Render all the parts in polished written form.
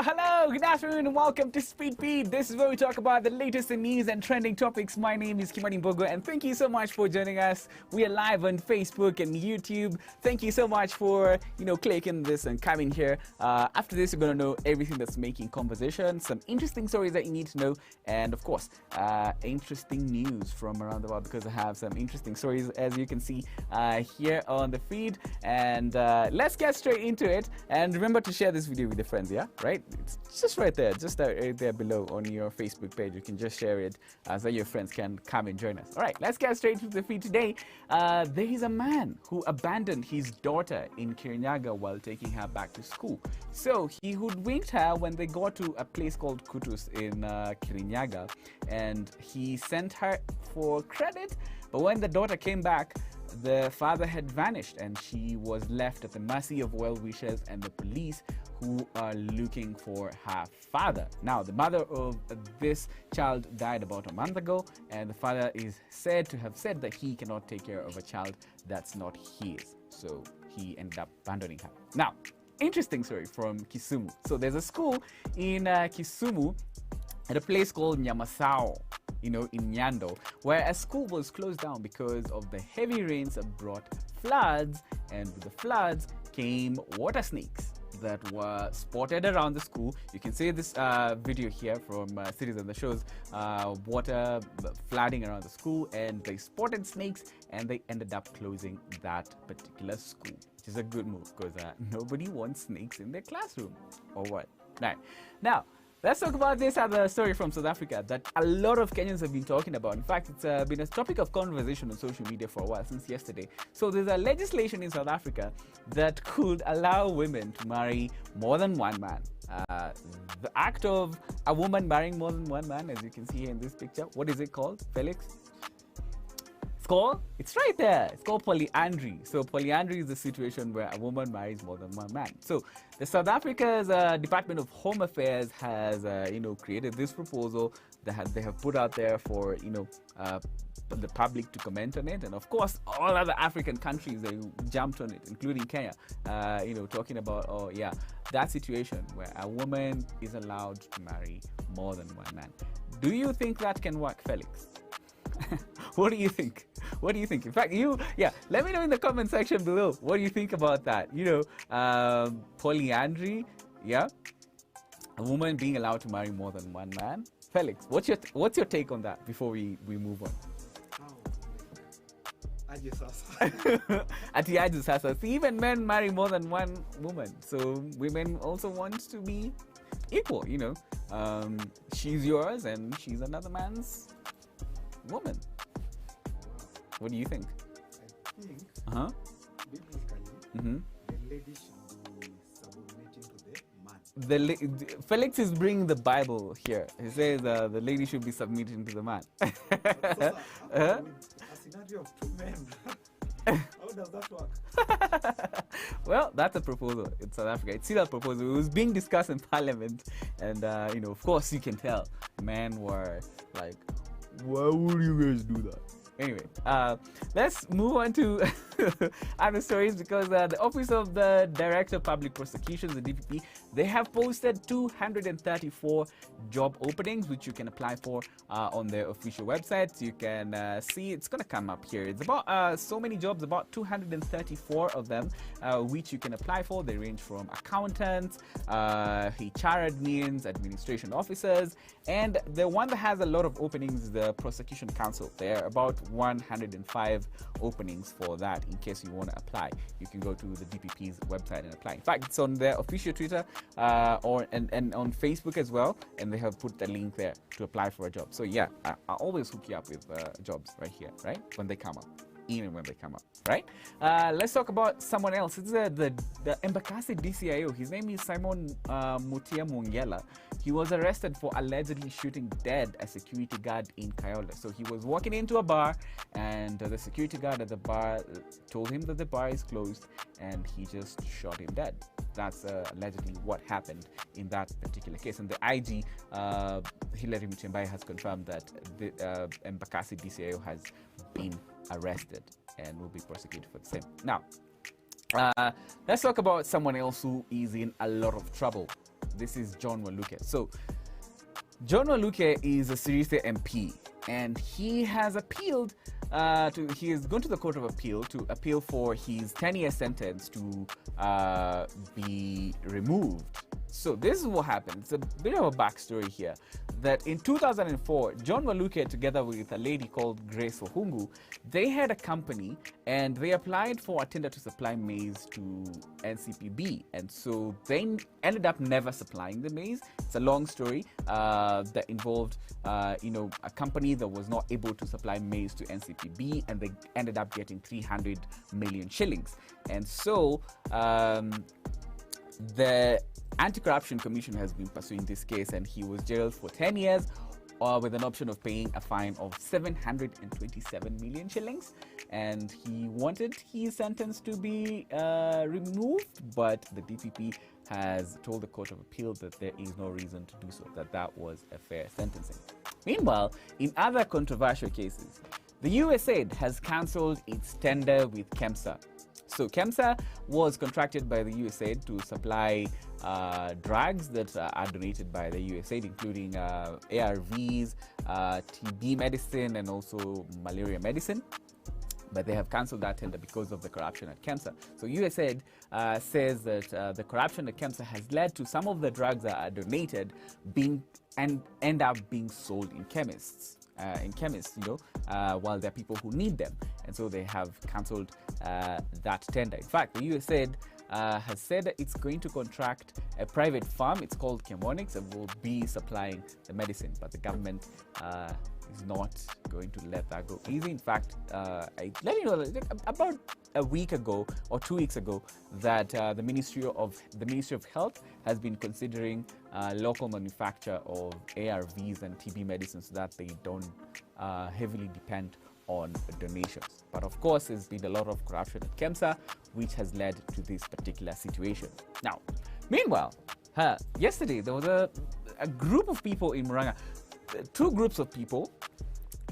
Hello, good afternoon, and welcome to Speed Feed. This is where we talk about the latest in news and trending topics. My name is Kimani Mbugua, and thank you so much for joining us. We are live on Facebook and YouTube. Thank you so much for clicking this and coming here. After this, you're gonna know everything that's making conversation, some interesting stories that you need to know, and of course, interesting news from around the world, because I have some interesting stories, as you can see here on the feed. And let's get straight into it. And remember to share this video with your friends. Yeah, right. It's just right there, just right there below on your Facebook page. You can just share it so your friends can come and join us. All right, let's get straight to the feed today. There is a man who abandoned his daughter in Kirinyaga while taking her back to school. So he hoodwinked her when they got to a place called Kutus in Kirinyaga, and he sent her for credit. But when the daughter came back, the father had vanished, and she was left at the mercy of well-wishers and the police, who are looking for her father. Now, the mother of this child died about a month ago, and the father is said to have said that he cannot take care of a child that's not his. So he ended up abandoning her. Now, interesting story from Kisumu. So there's a school in Kisumu at a place called Nyamasao, in Nyando, where a school was closed down because of the heavy rains that brought floods, and with the floods came water snakes that were spotted around the school. You can see this video here from Citizen that shows water flooding around the school, and they spotted snakes, and they ended up closing that particular school, which is a good move, because nobody wants snakes in their classroom, or what? Right. Now, let's talk about this other story from South Africa that a lot of Kenyans have been talking about. In fact, it's been a topic of conversation on social media for a while, since yesterday. So there's a legislation in South Africa that could allow women to marry more than one man. The act of a woman marrying more than one man, as you can see here in this picture, what is it called, Felix? It's right there. It's called polyandry. So polyandry is the situation where a woman marries more than one man. So the South Africa's Department of Home Affairs has created this proposal that they have put out there for the public to comment on it, and of course all other African countries, they jumped on it, including Kenya, talking about that situation where a woman is allowed to marry more than one man. Do you think that can work, Felix? What do you think? What do you think? In fact, let me know in the comment section below. What do you think about that? Polyandry, a woman being allowed to marry more than one man. Felix, what's your take on that before we move on? See, even men marry more than one woman, so women also want to be equal. She's yours and she's another man's woman. What do you think? I think Mm-hmm. biblically, the lady should be subordinating to the man. Felix is bringing the Bible here. He says the lady should be submitting to the man. A scenario of two men. How does that work? Well, that's a proposal in South Africa. It's still a proposal. It was being discussed in Parliament, and of course, you can tell men were like, why would you guys do that? Anyway, let's move on to other stories, because the Office of the Director of Public Prosecutions, the DPP, they have posted 234 job openings, which you can apply for on their official website. You can see it's going to come up here. It's about so many jobs, about 234 of them, which you can apply for. They range from accountants, HR admins, administration officers, and the one that has a lot of openings is the Prosecution Council. There are about 105 openings for that. In case you want to apply, you can go to the DPP's website and apply. In fact, it's on their official Twitter and on Facebook as well, and they have put the link there to apply for a job. So yeah, I always hook you up with jobs right here, right, when they come up. Even when they come up, right? Let's talk about someone else. It's the Embakasi DCIO. His name is Simon Mutia Mungela. He was arrested for allegedly shooting dead a security guard in Kayola. So he was walking into a bar, and the security guard at the bar told him that the bar is closed, and he just shot him dead. That's allegedly what happened in that particular case. And the IG, Hilary Muchembai, has confirmed that the Embakasi DCIO has been arrested and will be prosecuted for the same. Now, let's talk about someone else who is in a lot of trouble. This is John Waluke. So John Waluke is a Sirisia MP, and he has appealed he has gone to the Court of Appeal to appeal for his 10-year sentence to be removed. So this is what happened. It's a bit of a backstory here. That in 2004, John Waluke, together with a lady called Grace Ohungu, they had a company and they applied for a tender to supply maize to NCPB. And so they ended up never supplying the maize. It's a long story that involved, a company that was not able to supply maize to NCPB, and they ended up getting 300 million shillings. And so the Anti-Corruption Commission has been pursuing this case, and he was jailed for 10 years with an option of paying a fine of 727 million shillings. And he wanted his sentence to be removed, but the DPP has told the Court of Appeal that there is no reason to do so, that was a fair sentencing. Meanwhile, in other controversial cases, the USAID has cancelled its tender with KEMSA. So KEMSA was contracted by the USAID to supply drugs that are donated by the USAID, including ARVs, TB medicine, and also malaria medicine. But they have cancelled that tender because of the corruption at KEMSA. So USAID says that the corruption at KEMSA has led to some of the drugs that are donated end up being sold in chemists. While there are people who need them. And so they have cancelled that tender. In fact, the USAID has said that it's going to contract a private firm, it's called Chemonics, and will be supplying the medicine. But the government is not going to let that go easy. In fact, I let you know about a week ago or 2 weeks ago that the Ministry of Health has been considering local manufacture of ARVs and TB medicines so that they don't heavily depend on donations. But of course, there's been a lot of corruption at KEMSA, which has led to this particular situation. Now, meanwhile, yesterday there was a group of people in Murang'a, two groups of people,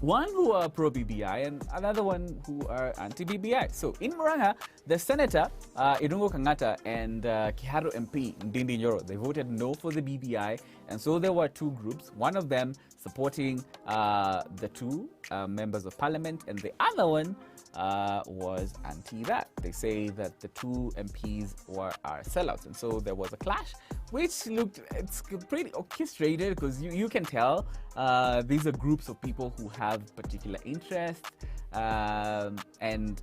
one who are pro-BBI and another one who are anti-BBI. So in Murang'a, the Senator, Irungo Kangata, and Kiharu MP, Ndindi Nyoro, they voted no for the BBI. And so there were two groups, one of them supporting the two members of parliament, and the other one was anti that. They say that the two MPs are sellouts. And so there was a clash, which it's pretty orchestrated because you can tell these are groups of people who have particular interests, and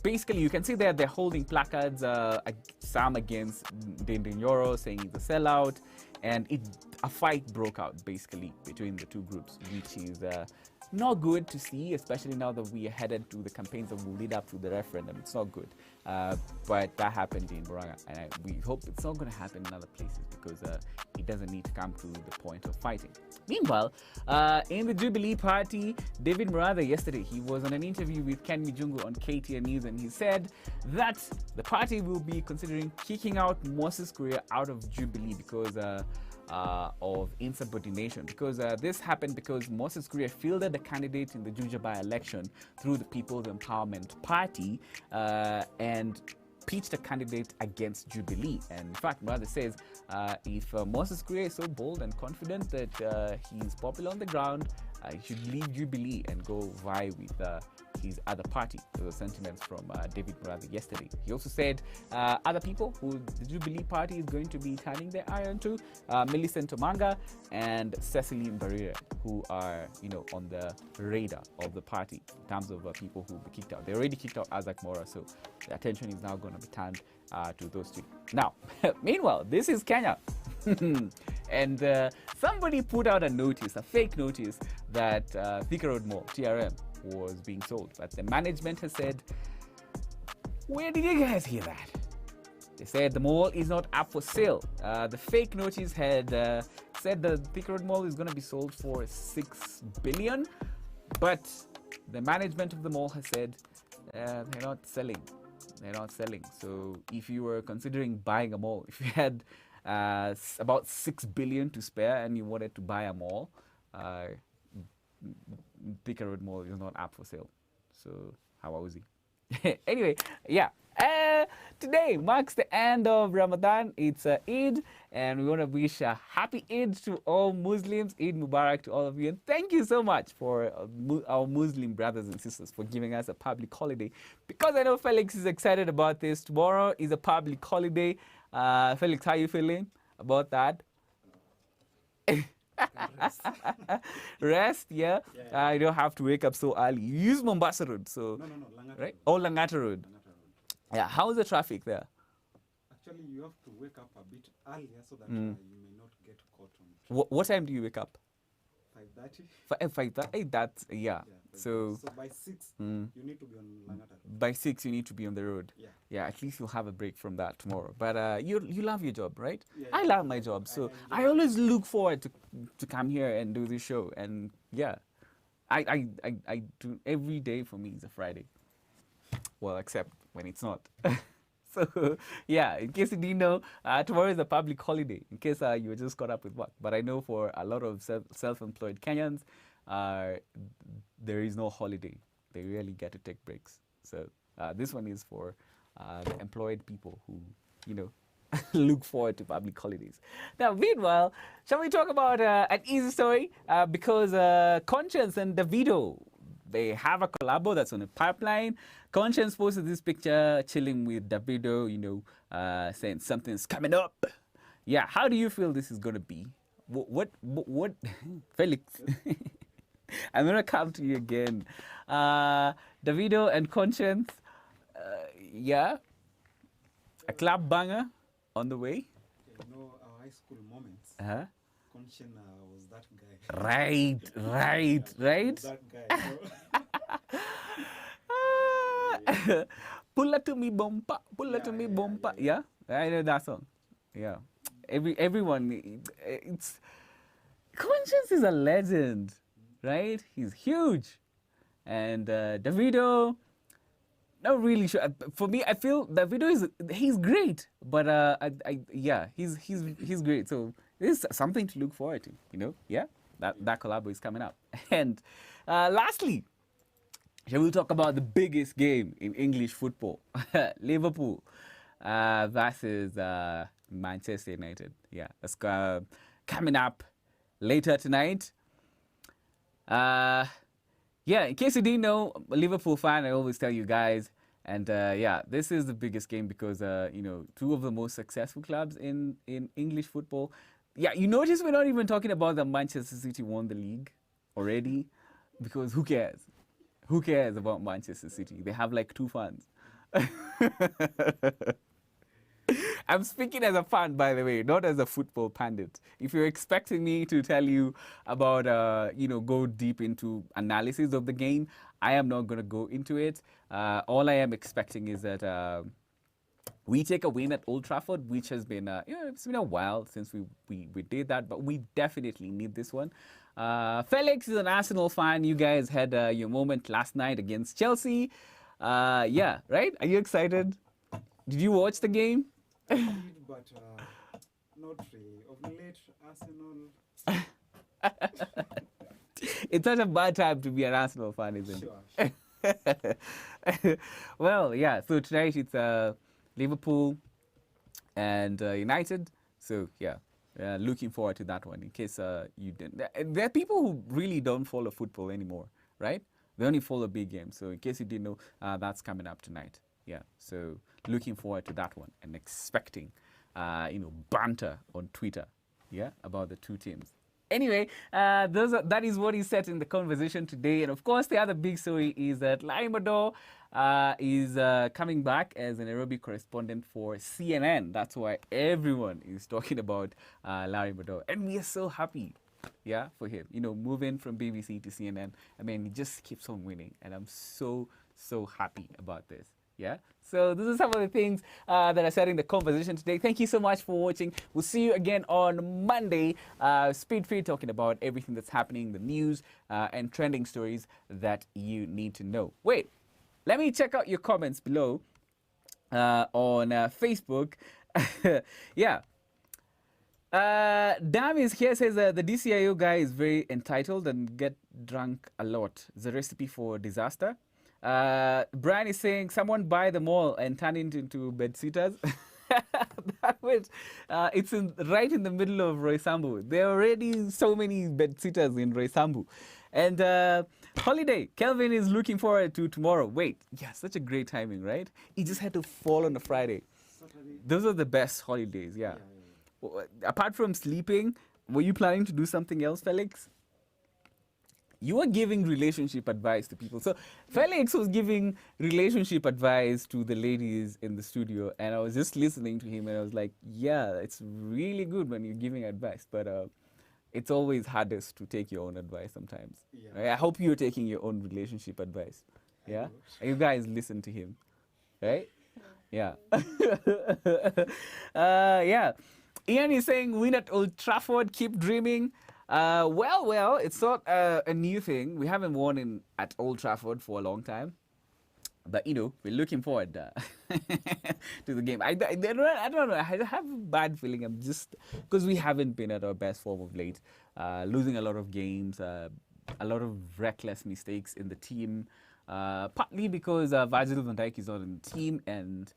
basically you can see that they're holding placards, some against Nyoro saying he's a sellout, and a fight broke out basically between the two groups, which is not good to see, especially now that we are headed to the campaigns that will lead up to the referendum. It's not good. But that happened in Murang'a, and we hope it's not going to happen in other places because it doesn't need to come to the point of fighting. Meanwhile, in the Jubilee Party, David Murathe yesterday, he was on an interview with Ken Mijungu on KTN News, and he said that the party will be considering kicking out Moses Kuria out of Jubilee because of insubordination, because this happened because Moses Kuria fielded a candidate in the Juja by-election through the People's Empowerment Party and pitched a candidate against Jubilee. And in fact, Murathe says if Moses Kuria is so bold and confident that he's popular on the ground, he should leave Jubilee and go vie with his other party. Those are sentiments from David Murathe yesterday. He also said other people who the Jubilee Party is going to be turning their eye on to, Millicent Omanga and Cecily Mbarire, who are on the radar of the party in terms of people who will be kicked out. They already kicked out Isaac Mora, so the attention is now going to be turned to those two. Now, meanwhile, this is Kenya. And somebody put out a notice, a fake notice, that Thika Road Mall, TRM, was being sold. But the management has said, where did you guys hear that? They said the mall is not up for sale. The fake notice had said the Thika Road Mall is going to be sold for 6 billion, but the management of the mall has said they're not selling. They're not selling. So if you were considering buying a mall, if you had about 6 billion to spare and you wanted to buy a mall, Thika Road Mall is not up for sale. So how was he? Anyway, yeah. Today marks the end of Ramadan. It's Eid, and we want to wish a happy Eid to all Muslims. Eid Mubarak to all of you, and thank you so much for our Muslim brothers and sisters for giving us a public holiday. Because I know Felix is excited about this. Tomorrow is a public holiday. Felix, how you feeling about that? Can rest. Rest, yeah. Yeah. You don't have to wake up so early. You use Mombasa Road, so No, Langata right? Road. Oh, Langata Road. Langata Road. Yeah. How's the traffic there? Actually, you have to wake up a bit earlier so that Mm. you may not get caught on What time do you wake up? 5:30. 5:30. That's yeah. Yeah. So So by 6, mm, you need to be on Langata Road. by 6 you need to be on the road. Yeah. Yeah. At least you'll have a break from that tomorrow. But you love your job, right? Yeah, I yeah, love my job, so I I always look forward to come here and do this show. And yeah, I do every day. For me is a Friday. Well, except when it's not. So, yeah, in case you didn't know, tomorrow is a public holiday, in case you were just caught up with work. But I know for a lot of self-employed Kenyans, there is no holiday. They really get to take breaks. So this one is for the employed people who, you know, look forward to public holidays. Now, meanwhile, shall we talk about an easy story? Because Conscience and Davido, they have a collabo that's on a pipeline. Conscience posted this picture chilling with Davido, you know, saying something's coming up. Yeah, how do you feel this is going to be? What Felix? I'm going to come to you again. Davido and Conscience, yeah, a club banger on the way. Okay, you know, our high school moments. Uh-huh. Conscience was that guy. Right. That guy. Pull up to me bumper, bumper. Yeah, I know that song. Yeah, everyone, it's Conscience is a legend, right? He's huge, and Davido. Not really sure. For me, I feel Davido he's great, but yeah, he's great. So this is something to look forward to. You know, yeah, that collab is coming up. And lastly, shall we talk about the biggest game in English football? Liverpool versus Manchester United. Yeah, that's coming up later tonight. Yeah, in case you didn't know, I'm a Liverpool fan, I always tell you guys. And yeah, this is the biggest game because, you know, two of the most successful clubs in English football. Yeah, you notice we're not even talking about that Manchester City won the league already, because who cares? Who cares about Manchester City? They have like 2 fans. I'm speaking as a fan, by the way, not as a football pundit. If you're expecting me to tell you about, you know, go deep into analysis of the game, I am not going to go into it. All I am expecting is that we take a win at Old Trafford, which has been, you know, it's been a while since we did that, but we definitely need this one. Felix is an Arsenal fan. You guys had your moment last night against Chelsea. Yeah, right? Are you excited? Did you watch the game? But not really. Of late, Arsenal. It's such a bad time to be an Arsenal fan, isn't Sure. it? Well, yeah. So tonight it's Liverpool and United. So yeah, looking forward to that one. In case you didn't, there are people who really don't follow football anymore, right? They only follow big games. So in case you didn't know, that's coming up tonight. Yeah. So looking forward to that one and expecting, you know, banter on Twitter, yeah, about the two teams. Anyway, that is what is set in the conversation today. And of course, the other big story is that Larry Madowo is coming back as an Nairobi correspondent for CNN. That's why everyone is talking about Larry Madowo. And we are so happy, yeah, for him. You know, moving from BBC to CNN. I mean, he just keeps on winning. And I'm so happy about this. Yeah. So this is some of the things that are setting the conversation today. Thank you so much for watching. We'll see you again on Monday. Speed Feed talking about everything that's happening, the news and trending stories that you need to know. Wait, let me check out your comments below on Facebook. Yeah. Dam is here, says the DCIO guy is very entitled and get drunk a lot. It's a recipe for disaster. Brian is saying someone buy them all and turn it into bed sitters. That would, it's right in the middle of Roysambu. There are already so many bed sitters in Roysambu. And holiday, Kelvin is looking forward to tomorrow. Wait, yeah, such a great timing, right? It just had to fall on a Friday. Saturday. Those are the best holidays, yeah. Apart from sleeping, were you planning to do something else, Felix? You were giving relationship advice to people. So Felix was giving relationship advice to the ladies in the studio, and I was just listening to him, and I was like, yeah, it's really good when you're giving advice, but it's always hardest to take your own advice sometimes. Yeah. Right? I hope you're taking your own relationship advice. Yeah? And you guys listen to him, right? Yeah. Yeah. Ian is saying, win at Old Trafford, keep dreaming. Well, it's not a new thing. We haven't won at Old Trafford for a long time. But, we're looking forward to the game. I don't know. I have a bad feeling. I'm just, because we haven't been at our best form of late. Losing a lot of games, a lot of reckless mistakes in the team. Partly because Virgil van Dijk is not in the team, and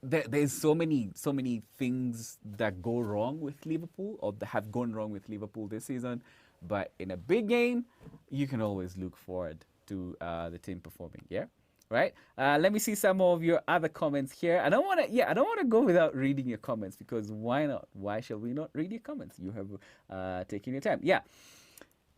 there's so many things that go wrong with Liverpool, or that have gone wrong with Liverpool this season. But in a big game, you can always look forward to the team performing. Yeah, right. Let me see some of your other comments here. I don't want to go without reading your comments, because why not? Why shall we not read your comments? You have taken your time. Yeah.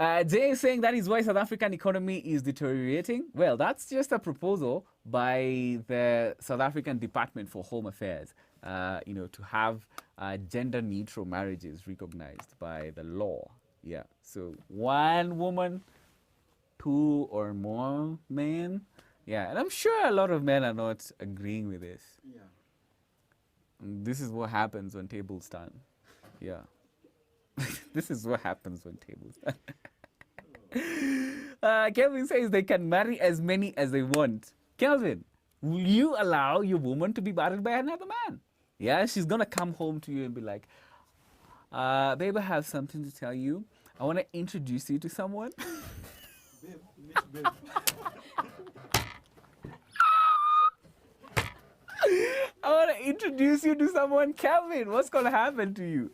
Jay is saying that is why South African economy is deteriorating. Well, that's just a proposal by the South African Department for Home Affairs, to have gender-neutral marriages recognized by the law. Yeah, so one woman, two or more men. Yeah, and I'm sure a lot of men are not agreeing with this. Yeah. And this is what happens when tables turn. Yeah. This is what happens when tables turn. Kelvin says they can marry as many as they want. Kelvin, will you allow your woman to be married by another man? Yeah, she's gonna come home to you and be like, babe, I have something to tell you. I want to introduce you to someone. Babe, meet babe. I want to introduce you to someone. Kelvin, what's gonna happen to you?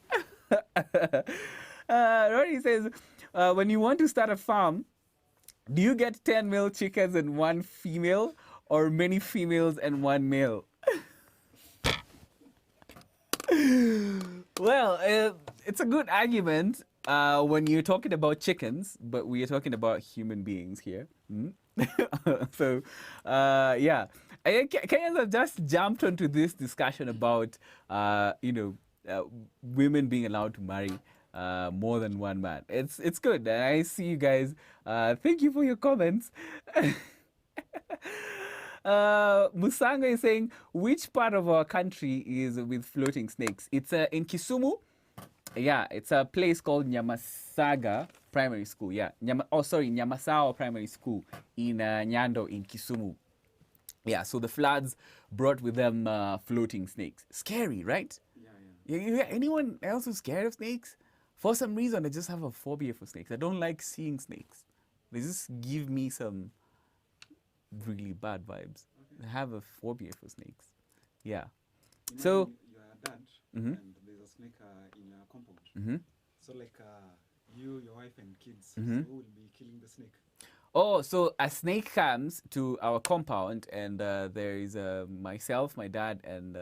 Ronnie says, when you want to start a farm, do you get 10 male chickens and one female, or many females and one male? Well, it's a good argument when you're talking about chickens, but we are talking about human beings here. So, yeah. Kenyans have just jumped onto this discussion about, women being allowed to marry more than one man. It's good. And I see you guys. Thank you for your comments. Musanga is saying, which part of our country is with floating snakes? It's in Kisumu. Yeah, it's a place called Nyamasaga Primary School. Yeah, Nyamasao Primary School in Nyando in Kisumu. Yeah, so the floods brought with them floating snakes. Scary, right? Yeah. Anyone else who's scared of snakes? For some reason, I just have a phobia for snakes. I don't like seeing snakes. They just give me some really bad vibes. Okay. I have a phobia for snakes. Yeah. So You're a dad, Mhm. and there's a snake in a compound. hmm So like you, your wife, and kids. Mhm. So who will be killing the snake? Oh, so a snake comes to our compound, and there is myself, my dad, and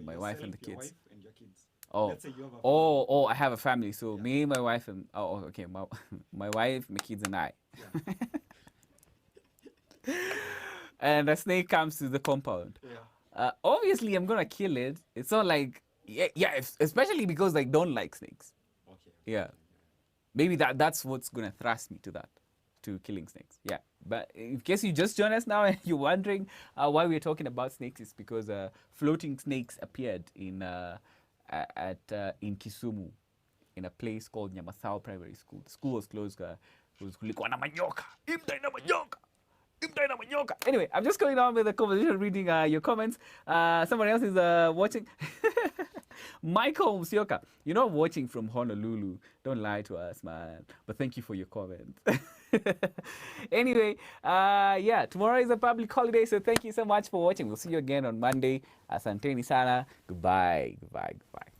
my wife and the Your kids. wife and your kids. Oh, Let's say you have a oh, I have a family. So Yeah. me, my wife, and okay, my wife, my kids, and I. Yeah. And a snake comes to the compound. Yeah. Obviously, I'm gonna kill it. It's not like especially because I don't like snakes. Okay. Yeah, maybe that's what's gonna thrust me to killing snakes. Yeah, but in case you just joined us now and you're wondering why we're talking about snakes, it's because floating snakes appeared in Kisumu, in a place called Nyamasao Primary School. The school was closed. Kulikuwa na manyoka. Imdai na manyoka. Anyway, I'm just going on with the conversation, reading your comments. Someone else is watching. Michael Musioka, you're not watching from Honolulu. Don't lie to us, man. But thank you for your comment. Anyway, yeah, tomorrow is a public holiday, so thank you so much for watching. We'll see you again on Monday. Asanteni sana. Goodbye. Goodbye. Goodbye.